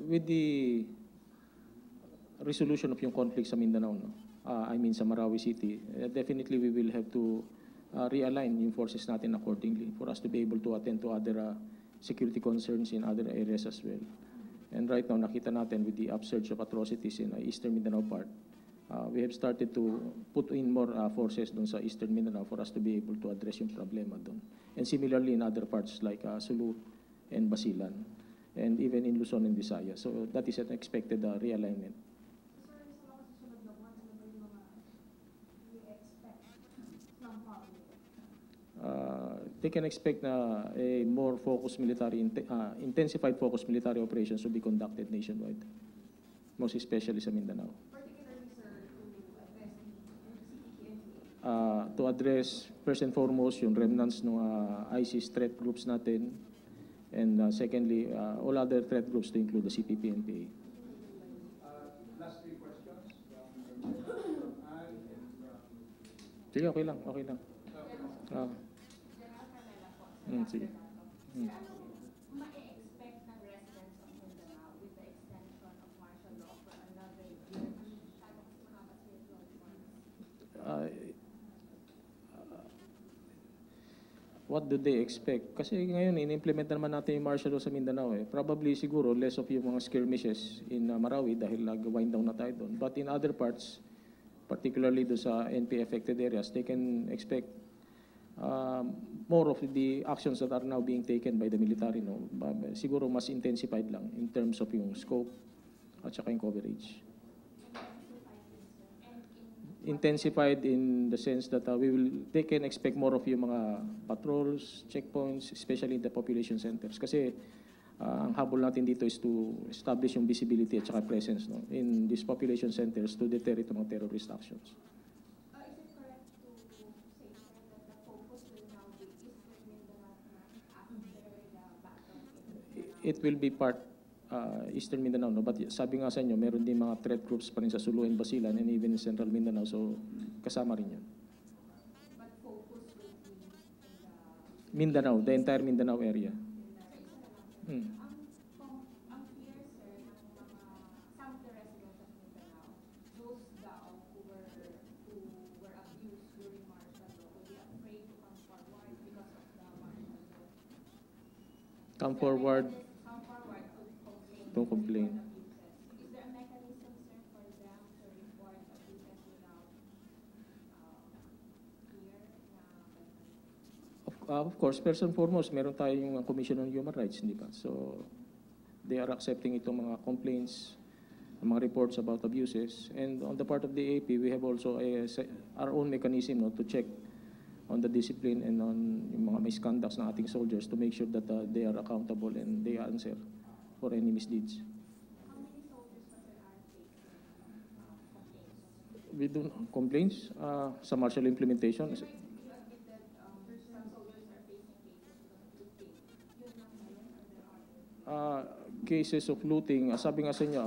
With the resolution of yung conflict sa Mindanao, no? I mean sa Marawi City, definitely we will have to realign yung forces natin accordingly for us to be able to attend to other security concerns in other areas as well. And right now, nakita natin with the upsurge of atrocities in Eastern Mindanao part, we have started to put in more forces dun sa Eastern Mindanao for us to be able to address yung problema dun. And similarly in other parts like Sulu and Basilan, and even in Luzon and Visayas. So that is an expected realignment. They can expect na a more focused military, intensified focused military operations to be conducted nationwide, most especially sa Mindanao. Particularly, sir, To address first and foremost yung remnants ng ISIS threat groups natin, and secondly, all other threat groups to include the CPP-NPA. Last three questions. Sige, okay lang. Sige. ma-expect ng residents of Mindanao with the extension of martial law for another year? What do they expect? Kasi ngayon, in-implement naman natin yung martial law sa Mindanao. Probably siguro less of yung mga skirmishes in Marawi dahil nag-wind down na tayo doon. But in other parts, particularly do sa NPA-affected areas, they can expect more of the actions that are now being taken by the military, no? Siguro mas intensified lang in terms of yung scope at saka yung coverage. Intensified in the sense that they can expect more of yung mga patrols, checkpoints, especially in the population centers. Kasi ang habol natin dito is to establish yung visibility at saka presence, no, in these population centers to deter itong mga terrorist actions. It will be part Eastern Mindanao, no? But sabi nga sa inyo, meron din mga threat groups pa rin sa Sulu and Basilan and even in Central Mindanao, so kasama rin yun. But focus will be in the Mindanao, the entire Mindanao area. Ang fear, sir, ng mga some of the residents of Mindanao, those daw who were abused during martial law, will be afraid to come forward because of the martial law. Come forward To to complain. complain. Is there a mechanism, sir, for them to report abuses without fear? Of course, first and foremost, meron tayong Commission on Human Rights, di ba? So, they are accepting itong mga complaints, mga reports about abuses. And on the part of the AFP, we have also our own mechanism, no, to check on the discipline and on yung mga misconducts ng ating soldiers to make sure that they are accountable and they answer for any misdeeds. How many soldiers are facing complaints? We do complaints sa martial implementation. You admit that some soldiers are facing cases because of looting. Yun lang ba yun, or there are Cases of looting, sabi nga sa inyo,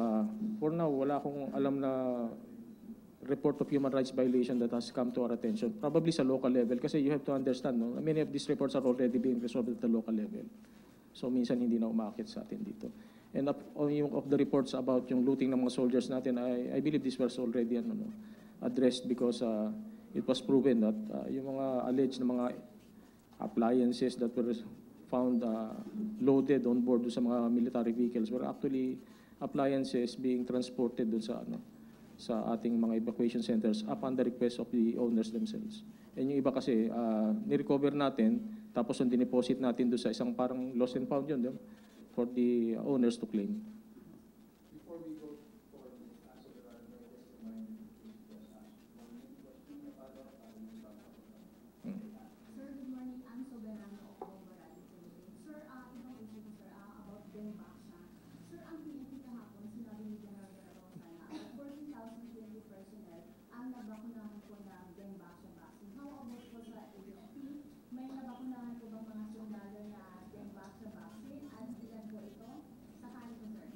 for now, wala akong alam na report of human rights violation that has come to our attention. Probably sa local level, kasi you have to understand, no? Many of these reports are already being resolved at the local level. So minsan hindi na umakit sa atin dito. And of the reports about yung looting ng mga soldiers natin, I believe this was already addressed because it was proven that yung mga alleged na mga appliances that were found loaded on board sa mga military vehicles were actually appliances being transported dun sa ating mga evacuation centers upon the request of the owners themselves. And yung iba kasi, ni-recover natin, tapos yung dineposit natin doon sa isang parang lost and found yun, for the owners to claim. Before we go forward with this answer, there are no testimony. Sir, good morning. I'm Soberano of Guerrero. Sir, ibang issue ko, sir, about Benbaksha. Sir, ang PNP kahapon, sinabi ni General Guerrero sana, 14,000 PNP personnel ang nabakunahan po ng Benbaksha vaccine. How about po sa AFP? May nabakunahan po bang mga sundalo na Benbaksha vaccine? At ilan po ito? Sakali po, sir.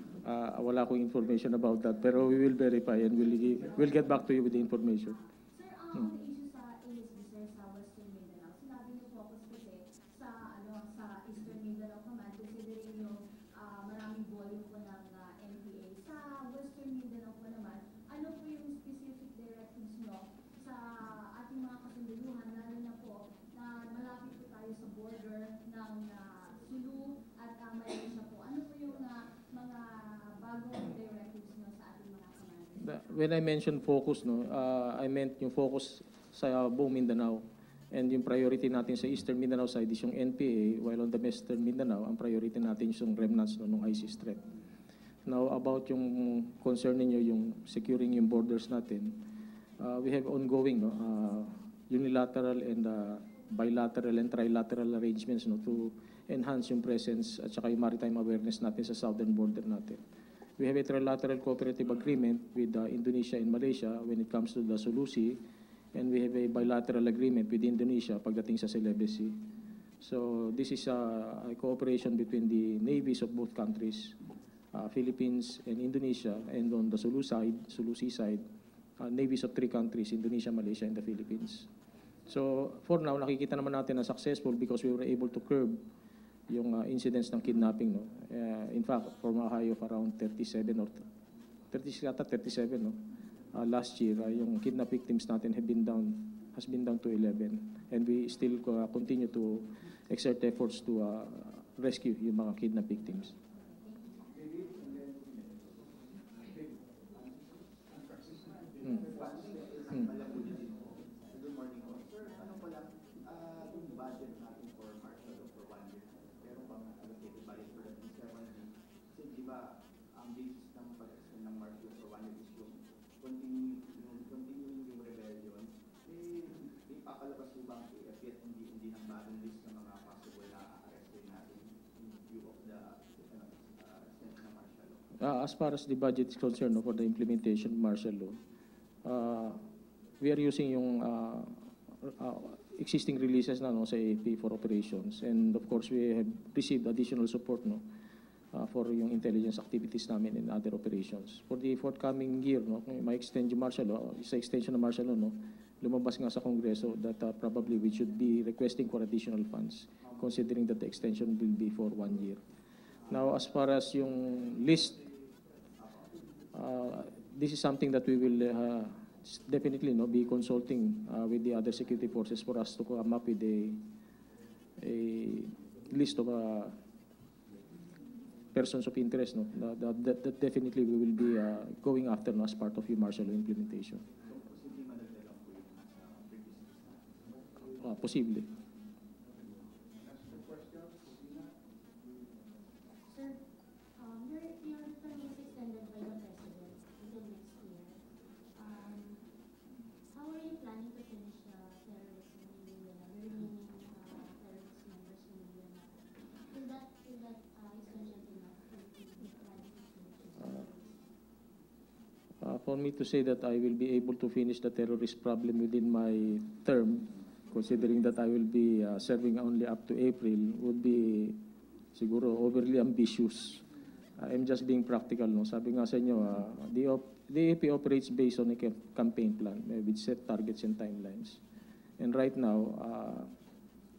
Wala akong information about that, pero we will verify and we'll get back to you with the information. Sir, ang issue sa ASB, sir, sa Western Mindanao, sinabi niyo focus kasi sa Eastern Mindanao Command, considering yung When I mentioned focus, no, I meant yung focus sa buong Mindanao. And yung priority natin sa Eastern Mindanao side is yung NPA, while on the Western Mindanao, ang priority natin is yung remnants no, ng ISIS threat. Now, about yung concern ninyo, yung securing yung borders natin, we have ongoing no, unilateral and bilateral and trilateral arrangements no, to enhance yung presence at saka yung maritime awareness natin sa southern border natin. We have a trilateral cooperative agreement with Indonesia and Malaysia when it comes to the Sulusi, and we have a bilateral agreement with Indonesia pagdating sa Celebes Sea. So this is a cooperation between the navies of both countries, Philippines and Indonesia, and on the Sulusi side, navies of 3 countries, Indonesia, Malaysia, and the Philippines. So for now, nakikita naman natin na successful because we were able to curb yung incidents ng kidnapping. No? In fact, from a high of around 37 or 37, no? Last year, yung kidnap victims natin has been down to 11. And we still continue to exert efforts to rescue yung mga kidnap victims. Good morning po. Sir, ano pala, yung budget natin for martial law for 1 year, meron bang allocated budget for that in 7 years? Kasi di ba, ang basis ng pag-extend ng martial law for 1 year is yung continuing yung rebellion, may papalabas po ba ang AFP at hindi ng bagong list ng mga possible na arrestin natin in view of the extension ng martial law? As far as the budget is concerned no, for the implementation of martial law, we are using yung existing releases na no, sa AFP for operations. And of course, we have received additional support no, for yung intelligence activities namin and other operations. For the forthcoming year, no, kung ma-extend yung martial law, sa extension ng martial law, no, lumabas nga sa Kongreso that probably we should be requesting for additional funds, considering that the extension will be for 1 year. Now, as far as yung list, this is something that we will definitely no, be consulting with the other security forces for us to come up with a list of persons of interest no, that definitely we will be going after no, as part of the martial law implementation. Posible. Sir, your term is extended by the President until next year. How are you planning to finish terrorism in Mindanao, the remaining terrorist members in Mindanao? Will that extension enough for you to plan to finish this? For me to say that I will be able to finish the terrorist problem within my term, considering that I will be serving only up to April, would be siguro overly ambitious. I'm just being practical. No? Sabi nga sa inyo, the AFP operates based on a campaign plan with set targets and timelines. And right now,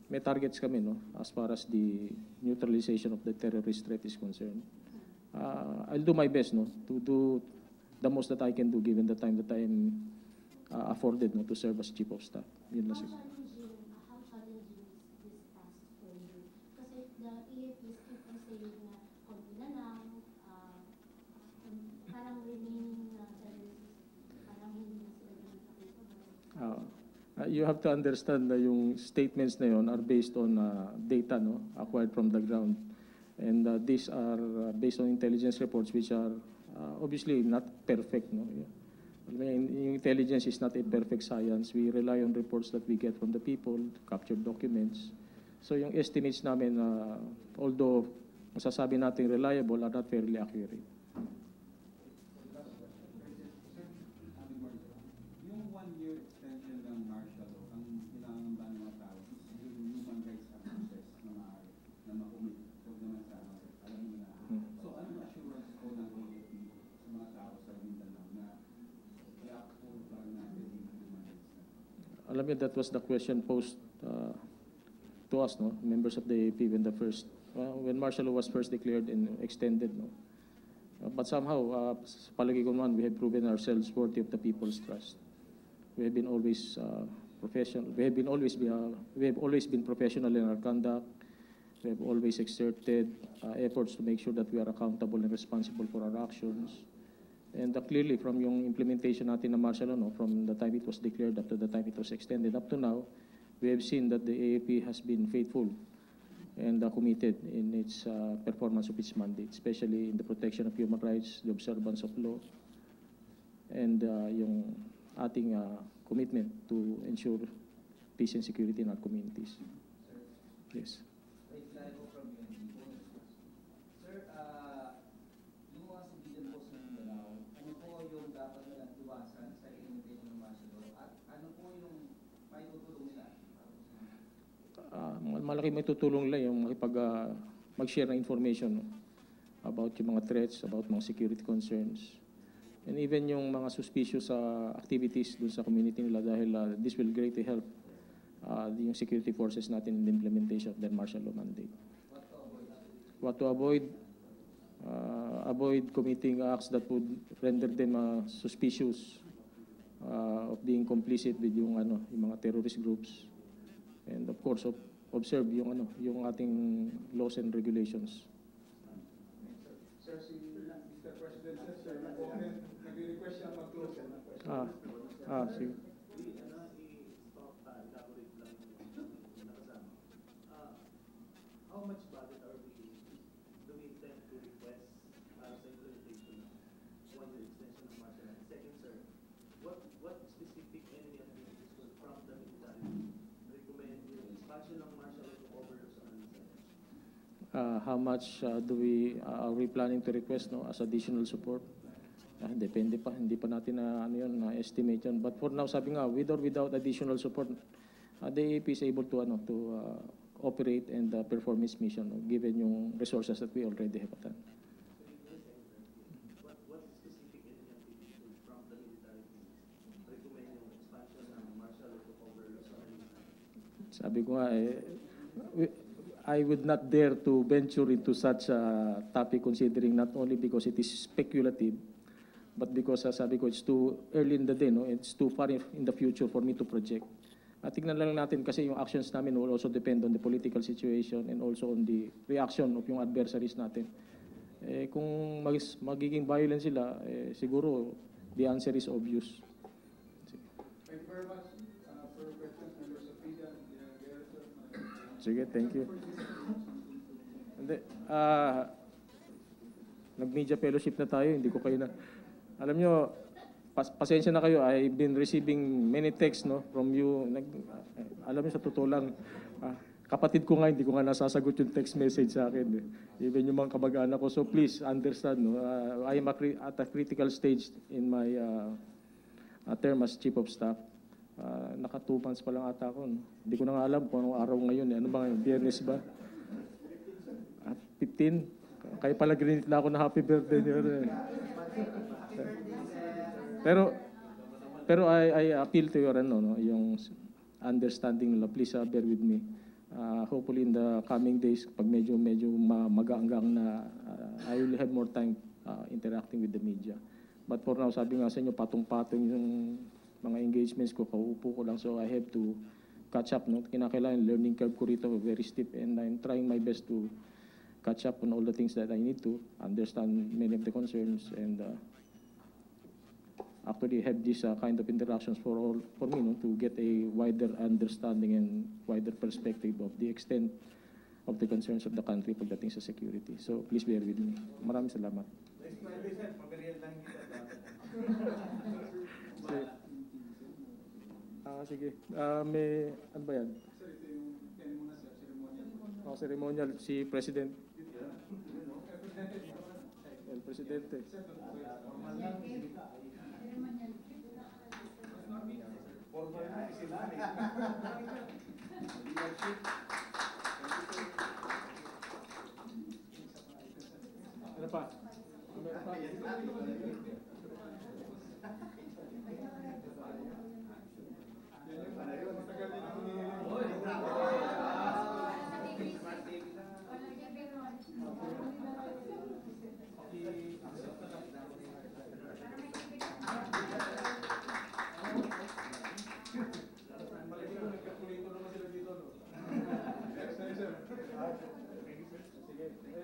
may targets kami no, as far as the neutralization of the terrorist threat is concerned. I'll do my best no, to do the most that I can do given the time that I am afforded no, to serve as Chief of Staff. Yun lang siguro. How challenging is this task for you? Kasi the AFP keep on saying na konti na lang, parang remaining terrorists, parang hindi na sila ganun capable. You have to understand na yung statements na yon are based on data no, acquired from the ground. And these are based on intelligence reports which are obviously not perfect. No? I mean, intelligence is not a perfect science. We rely on reports that we get from the people, captured documents. So yung estimates namin, although masasabi natin reliable, are not fairly accurate. Yung 1-year extension ng martial law, ang kailangan ba ng mga tao is yung human rights abuses na maaari na makumit. Huwag naman sa alam mo na. So anong assurance ko ng AFP sa mga tao sa Mindanao na i-uphold lang natin yung human rights na? Alam niyo, that was the question posed to us, no, members of the AFP when martial law was first declared and extended, no. But somehow, sa palagi ko naman, we have proven ourselves worthy of the people's trust. We have been always professional. We have always been professional in our conduct. We have always exerted efforts to make sure that we are accountable and responsible for our actions. And clearly, from yung implementation natin ng martial law, no, from the time it was declared up to the time it was extended up to now, we have seen that the AFP has been faithful and committed in its performance of its mandate, especially in the protection of human rights, the observance of law, and yung ating commitment to ensure peace and security in our communities. Yes. Guerrero from UNC. Sir, yung mga civilian post ng Mindanao, ano po yung dapat nilang iwasan sa implementation ng martial law? At ano po yung may tutulong nila? Malaki may tutulong nila yung mag-share ng information, no, about yung mga threats, about mga security concerns, and even yung mga suspicious activities dun sa community nila dahil this will greatly help yung security forces natin in the implementation of their martial law mandate. What to avoid? Avoid committing acts that would render them suspicious of being complicit with yung mga terrorist groups, and of course observe yung ating laws and regulations. Sir, si Mr. President, sir, nag-request siya mag-close ng question. Sige. How much budget do we intend to request para sa implementation ng one-year extension ng martial law? Second, sir, what specific enemy activities will prompt the military recommend yung expansion ng martial law to cover those organizations? How much are we planning to request, no, as additional support? Depende pa, hindi pa natin na-estimate yun. But for now, sabi nga, with or without additional support, the AAP is able to operate and perform its mission, no, given yung resources that we already have at hand. What specific enemy activities will prompt the military to recommend yung expansion ng martial law to cover those organizations? Sabi ko nga, I would not dare to venture into such a topic, considering not only because it is speculative, but because sabi ko, it's too early in the day, no? It's too far in the future for me to project. Tingnan lang natin kasi yung actions namin will also depend on the political situation and also on the reaction of yung adversaries natin. Kung magiging violent sila, siguro the answer is obvious. Thank you very much for your questions, members of media, Guerrero, sir. Sige, thank you. Hindi, nag-media fellowship na tayo, hindi ko kayo na... Alam nyo, pasensya na kayo, I've been receiving many texts, no, from you. Alam niyo, sa totoo lang, kapatid ko nga, hindi ko nga nasasagot yung text message sa akin. Even yung mga kamag-anak ko. So please understand, no, I am at a critical stage in my term as Chief of Staff. Naka 2 months pa lang ata ako. No? Hindi ko na nga alam kung anong araw ngayon. Ano ba ngayon? Biyernes ba? 15? Kaya pala grinit na ako na happy birthday niyo. Pero I appeal to your yung understanding nila. Please bear with me. Hopefully in the coming days, pag medyo magaanggang na, I will have more time interacting with the media. But for now, sabi nga sa inyo, patong-patong yung mga engagements ko, kauupo ko lang. So I have to catch up. No? Kinakailangan, learning curve ko rito, very steep. And I'm trying my best to catch up on all the things that I need to, understand many of the concerns, and actually have this kind of interactions for me, no, to get a wider understanding and wider perspective of the extent of the concerns of the country pagdating sa security. So please bear with me. Maraming salamat. Next Friday, sir, pabiriyan lang kita. Sige. May, ano ba yan? Sir, ito yung muna, sir, ceremonial. Ceremonial, si President. El Presidente. Ano pa?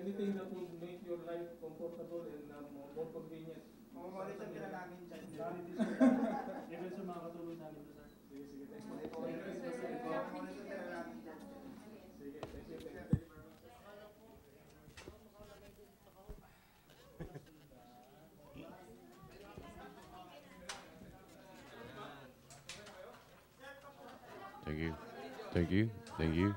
Anything that would make your life comfortable and more convenient. Mamamonitor ka na namin dyan. Even sa mga katulong namin to, sir. Sige, sige. Thanks po. Mamamonitor ka na namin dyan. Sige, thank you. Thank you. Thank you. Thank you.